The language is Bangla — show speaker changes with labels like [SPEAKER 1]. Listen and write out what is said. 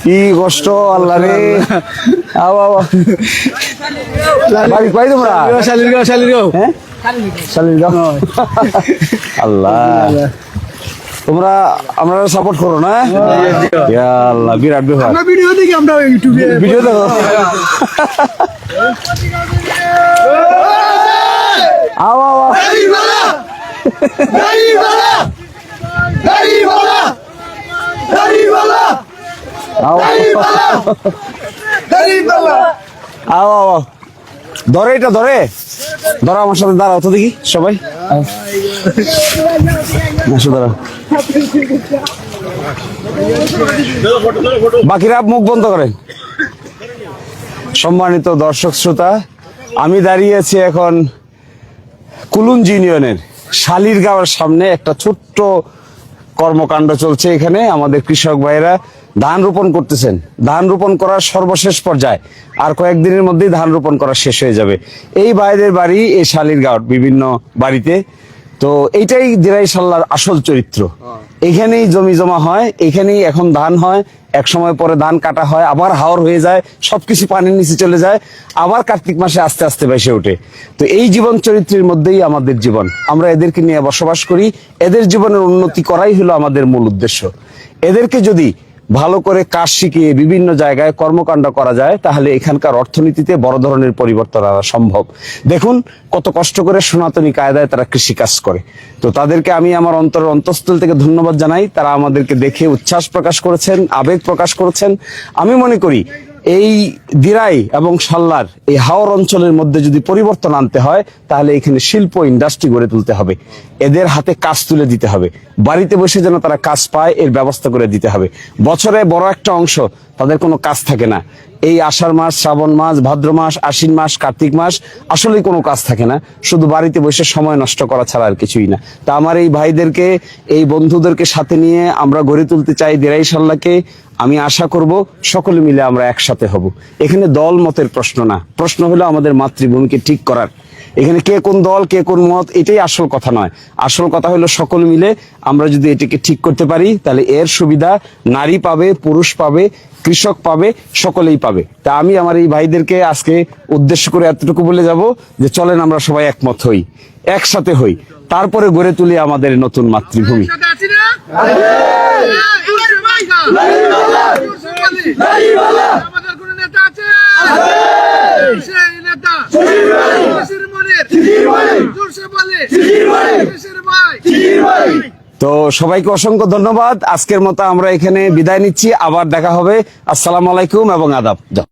[SPEAKER 1] কি কষ্ট আল্লাহ রে। বাড়ি কই তোমরা? হ্যাঁ শালিরগাঁও। আল্লাহ তোমরা আমরা সাপোর্ট করো না? ইয়া আল্লাহ বিরাট ব্যাপার।
[SPEAKER 2] আমরা ভিডিও দেখি, আমরা ইউটিউবে
[SPEAKER 1] ভিডিও দেখো। আও আও আও। আও আও আও। ধরে এটা ধরে ধরো, আমার সাথে দাঁড়াও তো দেখি সবাই। আসো দাঁড়াও। বাকিরা মুখ বন্ধ করেন। সম্মানিত দর্শক শ্রোতা, আমি দাঁড়িয়ে আছি এখন কুলুঞ্জ ইউনিয়নের শালিরগাঁওয়ের সামনে। একটা ছোট্ট কর্মকাণ্ড চলছে এখানে। আমাদের কৃষক ভাইয়েরা ধান রোপণ করতেছেন। ধান রোপণ করার সর্বশেষ পর্যায়ে, আর কয়েকদিনের মধ্যেই ধান রোপণ করা শেষ হয়ে যাবে। এই ভাইদের বাড়ি এই শালিরগাঁওর বিভিন্ন বাড়িতে। তো এইটাই দিরাই সাল্লার আসল চরিত্র। এখানেই জমি জমা হয়, এখানেই এখন ধান হয়, এক সময় পরে ধান কাটা হয়, আবার হাওর হয়ে যায়, সবকিছু পানির নিচে চলে যায়, আবার কার্তিক মাসে আস্তে আস্তে ভেসে ওঠে। তো এই জীবন চরিত্রের মধ্যেই আমাদের জীবন। আমরা এদেরকে নিয়ে বসবাস করি। এদের জীবনের উন্নতি করাই হলো আমাদের মূল উদ্দেশ্য। এদেরকে যদি ভালো করে কাজ শিখিয়ে বিভিন্ন জায়গায় কর্মকাণ্ড করা যায়, তাহলে এখানকার অর্থনীতিতে বড় ধরনের পরিবর্তন আনা সম্ভব। দেখুন কত কষ্ট করে সনাতনী কায়দায় তারা কৃষি কাজ করে। তো তাদেরকে আমি আমার অন্তরের অন্তঃস্থল থেকে ধন্যবাদ জানাই। তারা আমাদেরকে দেখে উচ্ছ্বাস প্রকাশ করেছেন, আবেগ প্রকাশ করেছেন। আমি মনে করি এই দিরাই এবং সাল্লার এই হাওর অঞ্চলের মধ্যে যদি পরিবর্তন আনতে হয়, তাহলে এখানে শিল্প ইন্ডাস্ট্রি গড়ে তুলতে হবে। এদের হাতে কাজ তুলে দিতে হবে। বাড়িতে বসে যেন তারা কাজ পায় এর ব্যবস্থা করে দিতে হবে। বছরে বড় একটা অংশ তাদের কোনো কাজ থাকে না। এই আষাঢ় মাস, শ্রাবণ মাস, ভাদ্র মাস, আশ্বিন মাস, কার্তিক মাস আসলেই কোনো কাজ থাকে না। শুধু বাড়িতে বসে সময় নষ্ট করা ছাড়া আর কিছুই না। তা আমার এই ভাইদেরকে, এই বন্ধুদেরকে সাথে নিয়ে আমরা গড়ে তুলতে চাই দিরাই সাল্লাকে। আমি আশা করব সকলে মিলে আমরা একসাথে হব। এখানে দল মতের প্রশ্ন না, প্রশ্ন হলো আমাদের মাতৃভূমিকে ঠিক করার। এখানে কে কোন দল, কে কোন মত, এটাই আসল কথা নয়। আসল কথা হলো সকলে মিলে আমরা যদি এটাকে ঠিক করতে পারি, তাহলে এর সুবিধা নারী পাবে, পুরুষ পাবে, কৃষক পাবে, সকলেই পাবে। তা আমি আমার এই ভাইদেরকে আজকে উদ্দেশ্য করে এতটুকু বলে যাব যে চলেন আমরা সবাই একমত হই, একসাথে হই, তারপরে গড়ে তুলি আমাদের নতুন মাতৃভূমি। তো সবাইকে অসংখ্য ধন্যবাদ। আজকের মতো আমরা এখানে বিদায় নিচ্ছি। আবার দেখা হবে। আসসালামু আলাইকুম এবং আদাব।